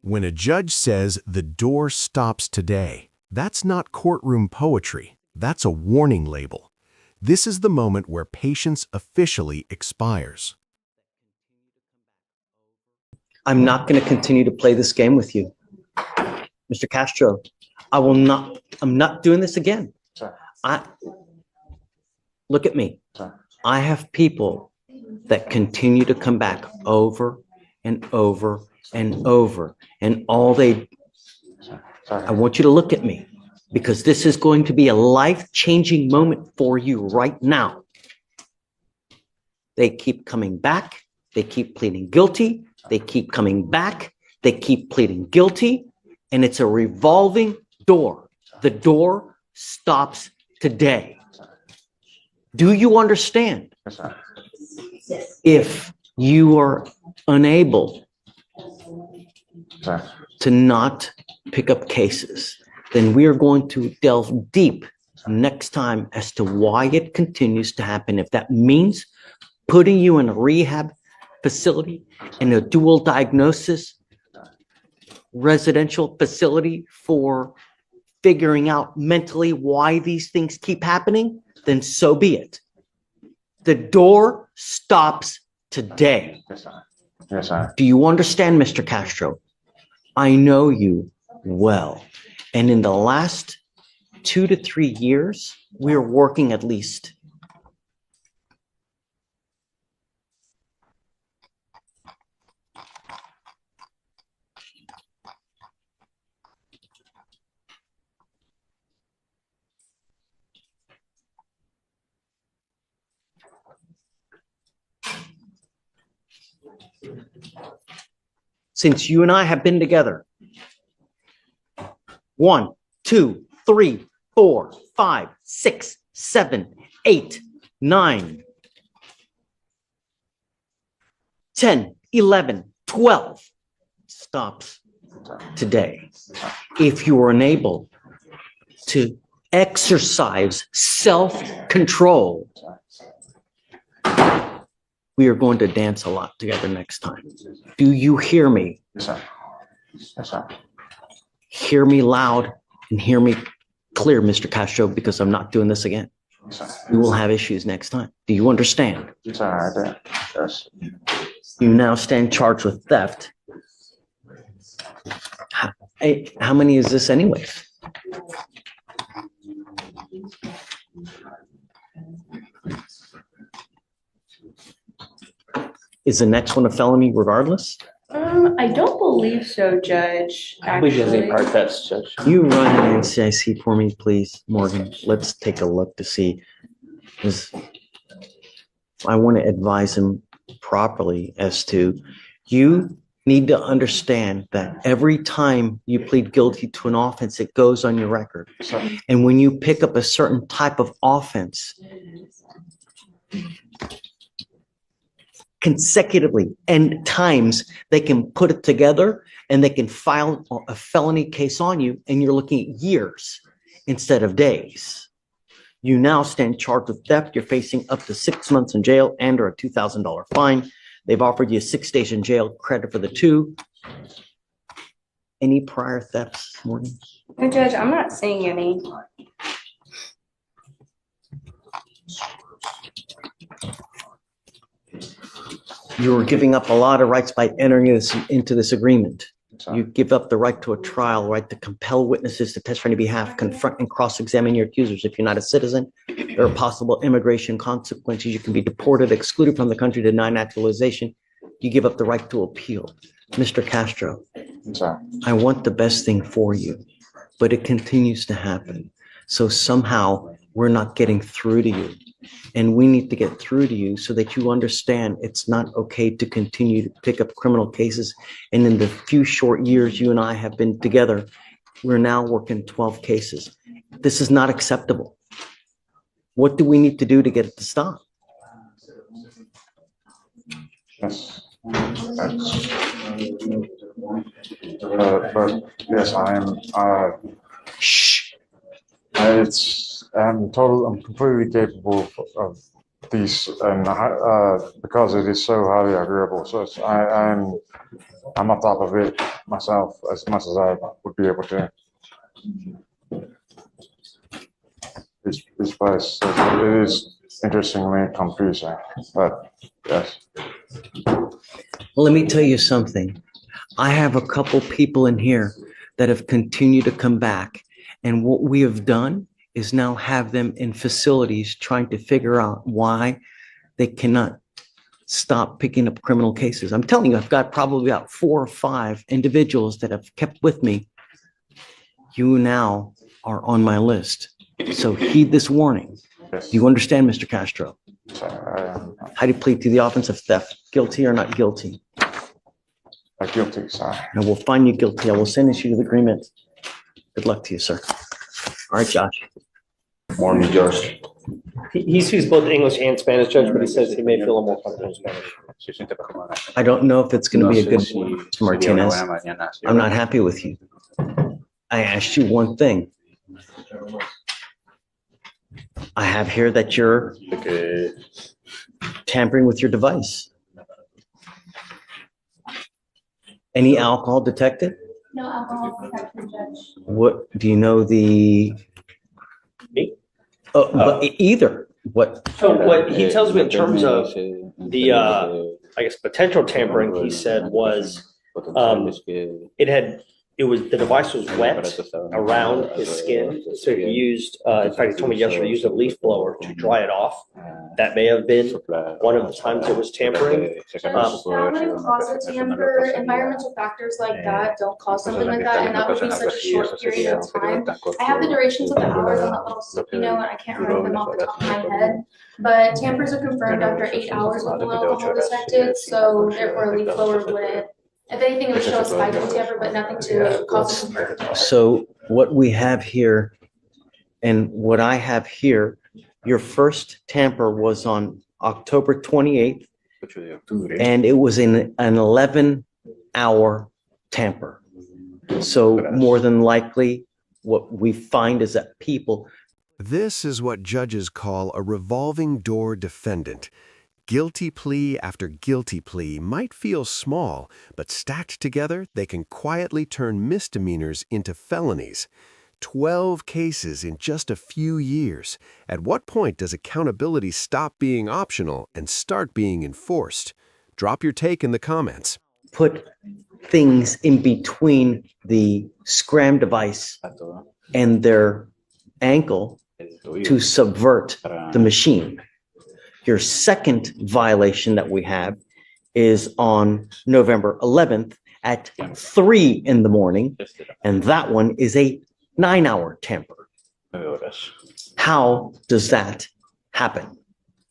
When a judge says the door stops today, that's not courtroom poetry. That's a warning label. This is the moment where patience officially expires. I'm not going to continue to play this game with you. Mr. Castro, I'm not doing this again. Sir. Look at me. Sir. I have people that continue to come back over and over and over, and all they, I want you to look at me, because this is going to be a life-changing moment for you right now. They keep coming back. They keep pleading guilty. They keep coming back. They keep pleading guilty. And it's a revolving door. The door stops today. Do you understand? Yes, sir. If you are unable Sir. to not pick up cases, then we are going to delve deep next time as to why it continues to happen. If that means putting you in a rehab facility, in a dual diagnosis residential facility for figuring out mentally why these things keep happening, then so be it. The door stops today. Yes, sir. Yes, sir. Do you understand, Mr. Castro? I know you well. And in the last 2 to 3 years, we're working at least. Since you and I have been together, 1, 2, 3, 4, 5, 6, 7, 8, 9, 10, 11, 12 stops today. If you are unable to exercise self-control, we are going to dance a lot together next time. Do you hear me? Yes, sir. Yes, sir. Hear me loud and hear me clear, Mr. Castro, because I'm not doing this again. Yes, sir. We will have issues next time. Do you understand? Yes, sir. I do. Yes. You now stand charged with theft. How many is this anyways? Is the next one a felony regardless? I don't believe so, Judge. I believe there's Actually, a part that's Judge. You run an NCIC for me, please, Morgan. Let's take a look to see. 'Cause I want to advise him properly as to, you need to understand that every time you plead guilty to an offense, it goes on your record. Yes, sir. And when you pick up a certain type of offense consecutively and times, they can put it together and they can file a felony case on you, and you're looking at years instead of days. You now stand charged with theft. You're facing up to 6 months in jail and or a $2,000 fine. They've offered you 6 days in jail credit for the 2. Any prior thefts, Morgan? no, Judge, I'm not seeing any. You're giving up a lot of rights by entering into this agreement. Yes, sir. You give up the right to a trial, right to compel witnesses to testify on your behalf, confront and cross-examine your accusers. If you're not a citizen, there are possible immigration consequences. You can be deported, excluded from the country, denied naturalization. You give up the right to appeal. Mr. Castro, Yes, sir. I want the best thing for you, but it continues to happen. So somehow we're not getting through to you. And we need to get through to you so that you understand it's not okay to continue to pick up criminal cases. And in the few short years you and I have been together, we're now working 12 cases. This is not acceptable. What do we need to do to get it to stop? Yes. That's, but yes, Shh. I'm completely capable of these and because it is so highly agreeable. So I'm on top of it myself as much as I would be able to. This place it is interestingly confusing, but yes. Let me tell you something. I have a couple people in here that have continued to come back. And what we have done is now have them in facilities trying to figure out why they cannot stop picking up criminal cases. I'm telling you, I've got probably about 4 or 5 individuals that have kept with me. You now are on my list. So heed this warning. Yes. Do you understand, Mr. Castro? So, How do you plead to the offense of theft? Guilty or not guilty? guilty, sir. And we'll find you guilty. I will sentence you to the agreement. Good luck to you, sir. All right, Josh. Morning, Josh. He speaks both English and Spanish, Judge, but he says he may feel more comfortable in Spanish. I don't know if it's going to be a good one, Mr. Martinez. I'm not happy with you. I asked you one thing. I have here that you're tampering with your device. Any alcohol detected? No alcohol detected, Judge. What, do you know the? Me? But either, what? So what he tells me in terms of the, I guess, potential tampering, he said was, the device was wet around his skin. So he used, in fact, he told me yesterday, he used a leaf blower to dry it off. That may have been one of the times it was tampering. That wouldn't cause a tamper. Environmental factors like that don't cause something like that, and that would be such a short period of time. I have the durations of the hours on that little sticky note, and I can't remember them off the top of my head. But tampers are confirmed after 8 hours with no alcohol detected, so therefore a leaf blower wouldn't. If anything, it would show a spike in tamper, but nothing to cause a tamper. So what we have here and what I have here, your first tamper was on October 28th, and it was in an 11-hour tamper. So more than likely, what we find is that people. This is what judges call a revolving door defendant. Guilty plea after guilty plea might feel small, but stacked together, they can quietly turn misdemeanors into felonies. 12 cases in just a few years. At what point does accountability stop being optional and start being enforced? Drop your take in the comments. Put things in between the scram device and their ankle to subvert the machine. Your second violation that we have is on November 11th at 3 in the morning, and that one is a 9-hour tamper. How does that happen?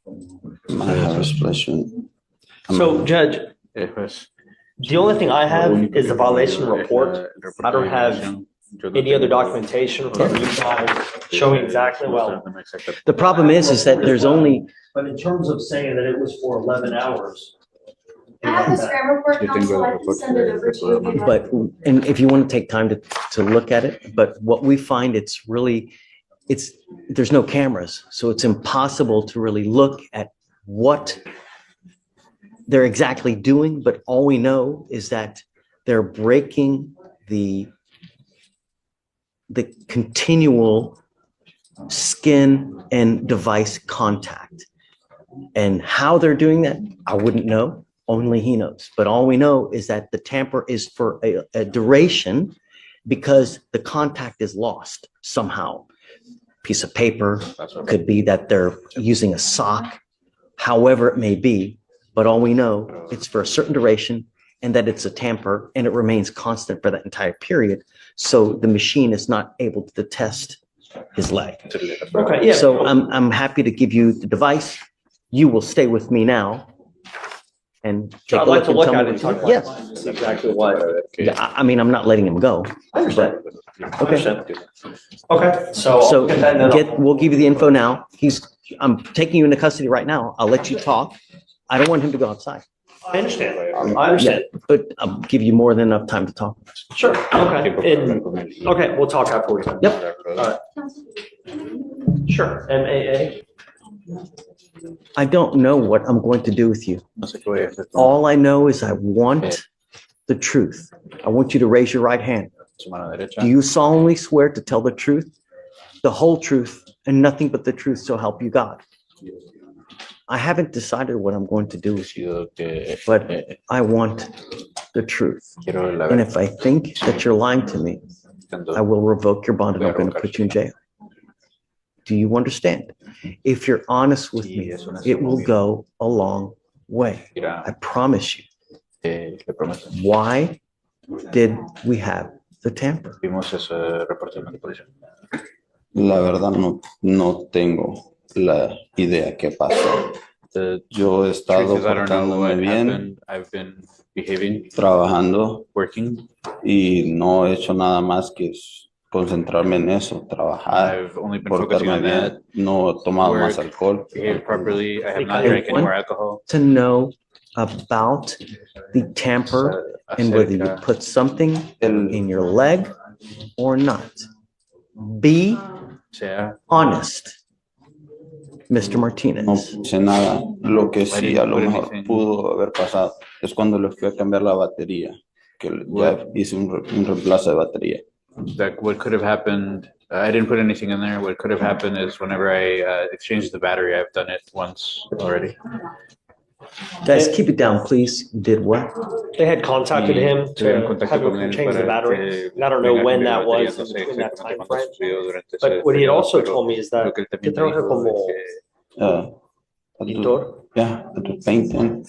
I have a question. So, Judge, the only thing I have is the violation report. I don't have any other documentation from you guys showing exactly, well. The problem is that there's only. But in terms of saying that it was for 11 hours. I have the scram report, counsel. I can send it over to you. if you'd like. But, and if you want to take time to look at it, but what we find, there's no cameras. So it's impossible to really look at what they're exactly doing. But all we know is that they're breaking the continual skin and device contact. And how they're doing that, I wouldn't know. Only he knows. But all we know is that the tamper is for a duration because the contact is lost somehow. Piece of paper, could be that they're using a sock, however it may be. But all we know, it's for a certain duration and that it's a tamper and it remains constant for that entire period. So the machine is not able to detect his leg. Okay, yeah. So I'm happy to give you the device. You will stay with me now and take I'd a like to look look and at it tell and me. talk about Yes. exactly what. Yeah, I mean, I'm not letting him go. I understand. Okay. Okay, so. I'll So get that and then we'll give you the info now. I'm taking you into custody right now. I'll let you talk. I don't want him to go outside. I understand. I understand. But I'll give you more than enough time to talk. Sure, okay. Okay, we'll talk afterwards. then. Yep. All right. Sure, MAA. I don't know what I'm going to do with you. No sé qué voy a hacer con All I know is I want the truth. I want you to raise your right hand. su mano derecha. Do you solemnly swear to tell the truth, the whole truth, and nothing but the truth, so help you God? I haven't decided what I'm going to do with you, Decido que but I want the truth. quiero la And verdad. if I think that you're lying to me, I will revoke your bond and I'm going to put you in jail. Do you understand? If you're honest with me, it will go a long way. I promise you. Le prometo. Why did we have the tamper? Vimos ese reporte de manipulación. La verdad no tengo la idea qué pasó. The Yo he estado truth is, I don't know portándome what bien, happened. I've been behaving, trabajando working. y no he hecho nada más que concentrarme en eso, trabajar, I've only been focusing portarme on bien. that. No he tomado Work, más alcohol. behave properly. I have not I drank any more want alcohol. to know about the tamper and whether you Acerca put something El, in your leg or not. Be sea honest, Mr. no Martinez. puse nada. Lo que I sí didn't a lo put mejor anything. pudo haber pasado es cuando le fui a cambiar la batería, que ya hice un reemplazo de batería. that what could have happened, I didn't put anything in there. What could have happened is whenever I exchanged the battery, I've done it once already. Guys, keep it down, please. You did what? They had contacted him Tuvieron to contacto have con him él change the para battery. que I don't know venga a when cambiar that batería. was No sé in that exactamente time cuándo frame. sucedió durante ese But what he had periodo, also pero told me is lo that que él que también me trabaja dijo como I do, pintor. yeah, I do painting,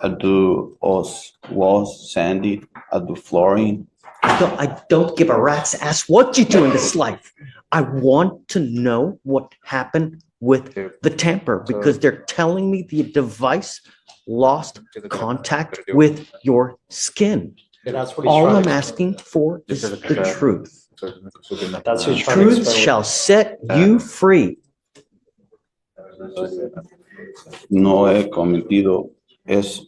I do walls, sandy, I do flooring. I don't give a rat's ass what you do in this life. I want to know what happened with the tamper because they're telling me the device lost contact with your skin. And that's what he's All trying I'm to asking for is the truth. That's what he's trying to Truth explain. shall set you free. No he cometido es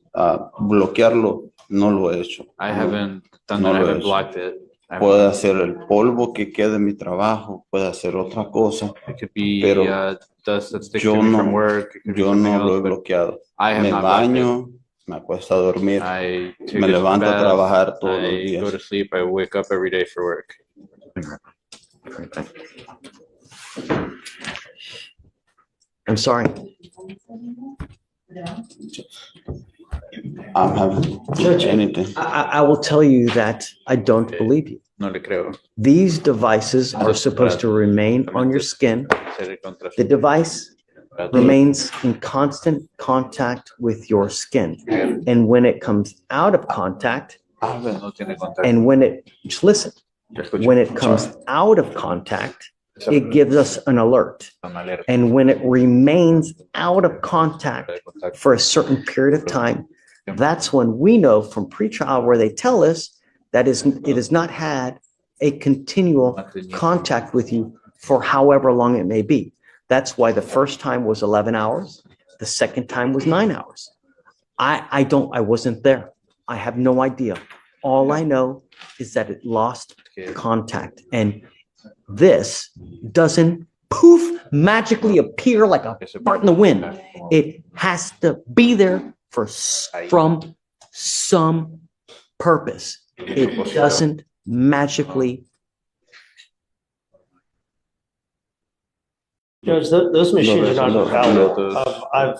bloquearlo, no lo he hecho. I haven't done No that. I lo he haven't hecho. blocked it. Puede hacer el polvo que quede en mi trabajo, puede hacer otra cosa. It could be Pero dust that sticks yo to me no- from work. It could be Yo something no lo he else, but bloqueado. I have Me not blocked it. baño, me acuesto a dormir, I take me a levanto a bath, trabajar todos los I go to días. sleep. I wake up every day for work. I'm sorry. I haven't done anything. I will tell you that I don't believe you. No le creo. These devices are supposed to remain on your skin. The device remains in constant contact with your skin. And when it comes out of contact, No tiene contacto. and when it, just listen, Te escucho. when it comes out of contact, it gives us an alert. Una alerta And when it remains out of contact de contacto. for a certain period of time, that's when we know from pretrial where they tell us that it has not had a continual contact with you for however long it may be. That's why the first time was 11 hours. The second time was 9 hours. I wasn't there. I have no idea. All I know is that it lost contact. And this doesn't poof magically appear like a fart in the wind. It has to be there from some purpose. It doesn't magically. Judge, those machines are not Los- valid.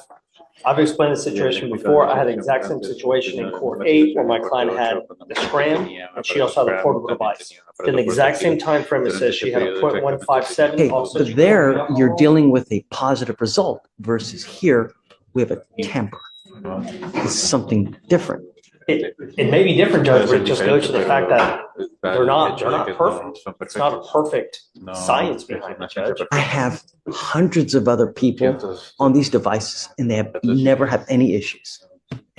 I've explained the situation before. I had the exact same situation in court 8 where my client had the scram and she also had a portable device. In the exact same time frame, it says she had a .157. Okay, also but there you're dealing with a positive result versus here we have a tamper. It's something different. It may be different, Judge, but it just goes to the fact that they're not perfect. It's not a perfect science behind it, Judge. I have hundreds of other people on these devices and they have never had any issues.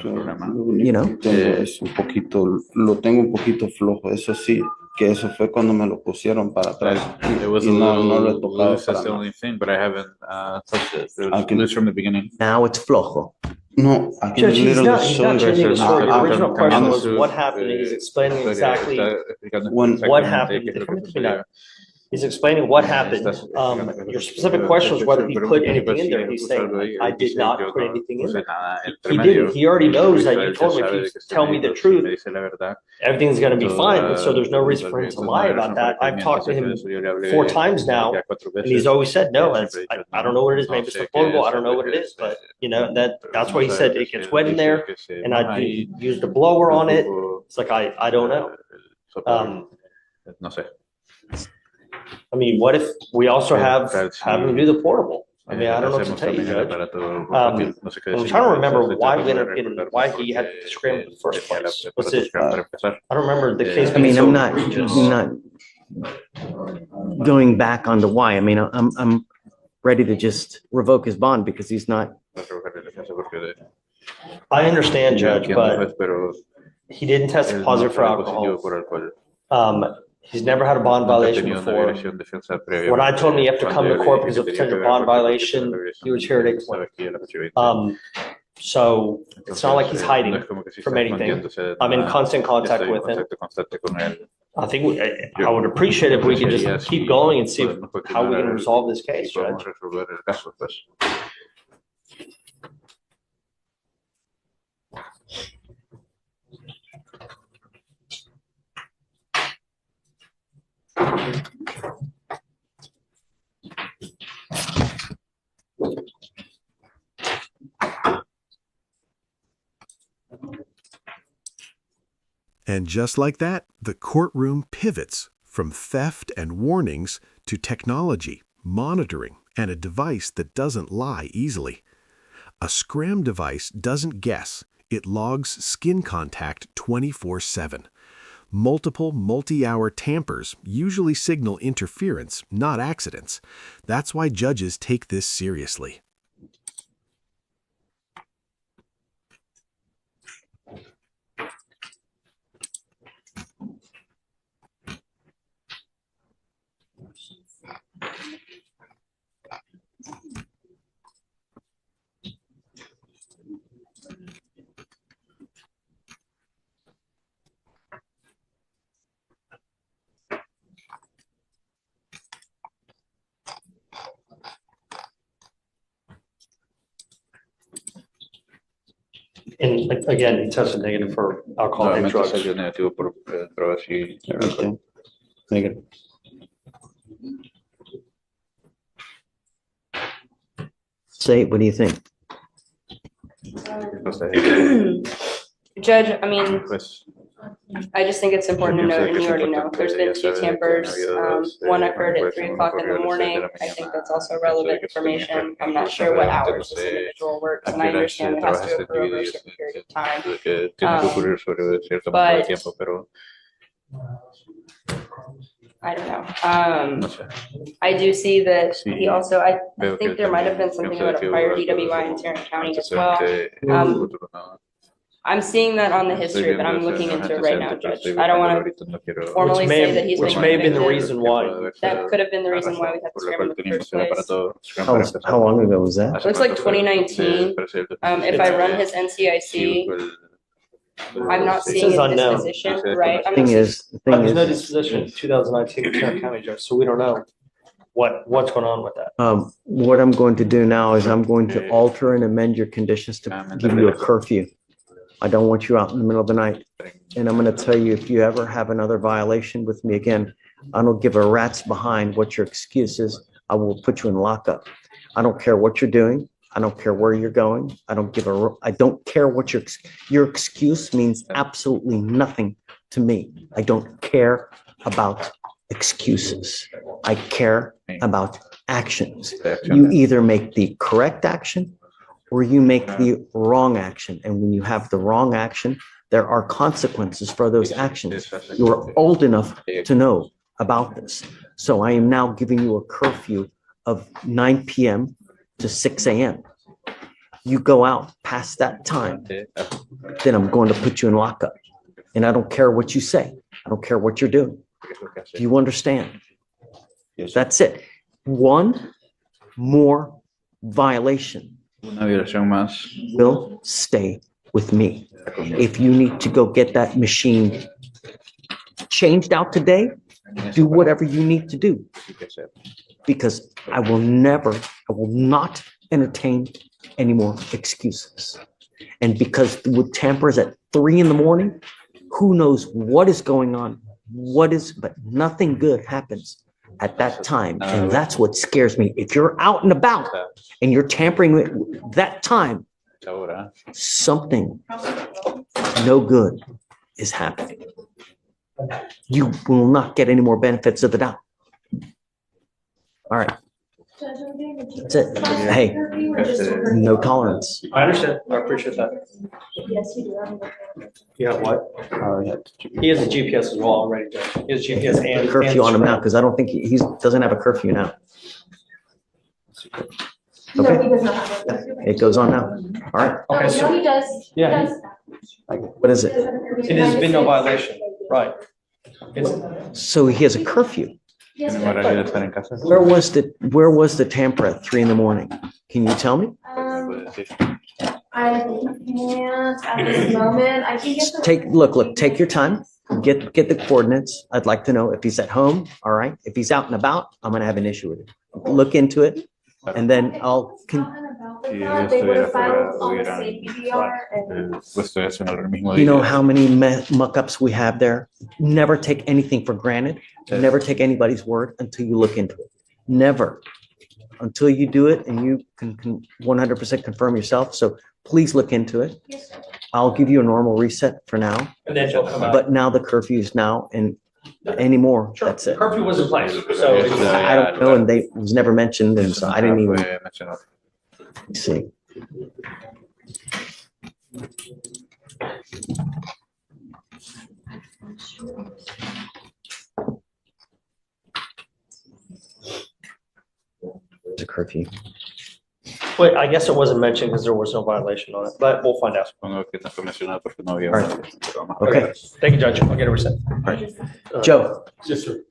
You know? Tengo es un poquito, lo tengo un poquito flojo, eso sí, que eso fue cuando me lo pusieron para atrás. It was Y a no lo he little tocado loose, that's para the nada. only thing, but I haven't touched it. It I was can- loose from the beginning. Now it's flojo. No, I can Judge, he's literally not show you. changing the story. The original question was I'm- what happened. He's explaining exactly When- what happened. Déjame terminar. He's explaining what happened. Your specific question was whether he put anything in there. He's saying, I did not put anything in there. He didn't. He already knows that you told him if you tell me the truth, everything's going to be fine. And so there's no reason for him to lie about that. I've talked to him 4 times now, and he's always said, no, I don't know what it is. Maybe it's the portable. I don't know what it is. But, that's why he said it gets wet in there, and I used a blower on it. It's like, I don't know. No sé. I mean, what if we also have him do the portable? I mean, I don't know what to tell you, Judge. I'm trying to remember why we ended up getting, why he had to scram in the first place. Was it, I don't remember the case. I mean, I'm not going back on the why. I mean, I'm ready to just revoke his bond because he's not. I understand, Judge, but he didn't test positive for alcohol. He's never had a bond violation before. When I told him you have to come to court because of potential bond violation, he was here to explain. So it's not like he's hiding from anything. I'm in constant contact with him. I think I would appreciate if we could just keep going and see how we can resolve this case, Judge. And just like that, the courtroom pivots from theft and warnings to technology, monitoring, and a device that doesn't lie easily. A scram device doesn't guess. It logs skin contact 24/7. Multiple multi-hour tampers usually signal interference, not accidents. That's why judges take this seriously. And again, he tested negative for alcohol and drugs. Negative. Say, what do you think? Judge, I mean, I just think it's important to note, and you already know, there's been 2 tampers. One occurred at 3 o'clock in the morning. I think that's also relevant information. I'm not sure what hours this individual works, and I understand it has to occur over a certain period of time. But I don't know. I do see that he also, I think there might have been something about a prior DWI in Tarrant County as well. I'm seeing that on the history, but I'm looking into it right now, Judge. I don't want to formally say that he's been Which may have been the convicted. reason why. That could have been the reason why we had to scram in the first place. How long ago was that? Looks like 2019. If I run his NCIC, I'm not seeing a disposition, right? The thing is, There's no disposition in 2019 in Tarrant County, Judge, so we don't know what's going on with that. what I'm going to do now is I'm going to alter and amend your conditions to give you a curfew. I don't want you out in the middle of the night. And I'm going to tell you, if you ever have another violation with me again, I don't give a rat's behind what your excuse is. I will put you in lockup. I don't care what you're doing. I don't care where you're going. I don't care what your excuse means absolutely nothing to me. I don't care about excuses. I care about actions. You either make the correct action or you make the wrong action. And when you have the wrong action, there are consequences for those actions. You are old enough to know about this. So I am now giving you a curfew of 9 p.m. to 6 a.m. You go out past that time, then I'm going to put you in lockup. And I don't care what you say. I don't care what you're doing. Do you understand? That's it. One more violation will stay with me. If you need to go get that machine changed out today, do whatever you need to do. because I will not entertain any more excuses. And because with tampers at 3 a.m, who knows what is going on, but nothing good happens at that time. And that's what scares me. If you're out and about and you're tampering with that time, something no good is happening. You will not get any more benefits of the doubt. All right. That's it. Hey, no tolerance. I understand. I appreciate that. Yes, you do. You have what? He has a GPS as well already, Judge. He has GPS and. Curfew on him now, because I don't think he doesn't have a curfew now. No, Okay, he does not have a curfew. it goes on now. All right. Okay, No, so he does. He Yeah, does. What is it? it has been no violation, right? It's, So he has a curfew. Yes, Tiene un sir. horario de estar en casa. Where was the tamper at 3 a.m? Can you tell me? I can't at this moment. I can get the. Look, take your time. Get the coordinates. I'd like to know if he's at home. All right. If he's out and about, I'm gonna have an issue with it. Look into it, and then I'll. They would have filed all the same BBR and. Pues estoy haciendo lo mismo. You know how many muck-ups we have there? Never take anything for granted. Never take anybody's word until you look into it. Never. Until you do it and you can 100% confirm yourself. So please look into it. Yes, sir. I'll give you a normal reset for now, and then she'll come out. but now the curfew's now and anymore, Sure. that's it. Curfew was in place, so. I don't know, and it was never mentioned, and so I didn't even see. It's a curfew. But I guess it wasn't mentioned because there was no violation on it, but we'll find out. Supongo que no fue mencionado porque no había. All right. Okay. Thank you, Judge. I'll get a reset. Joe, Yes, sir.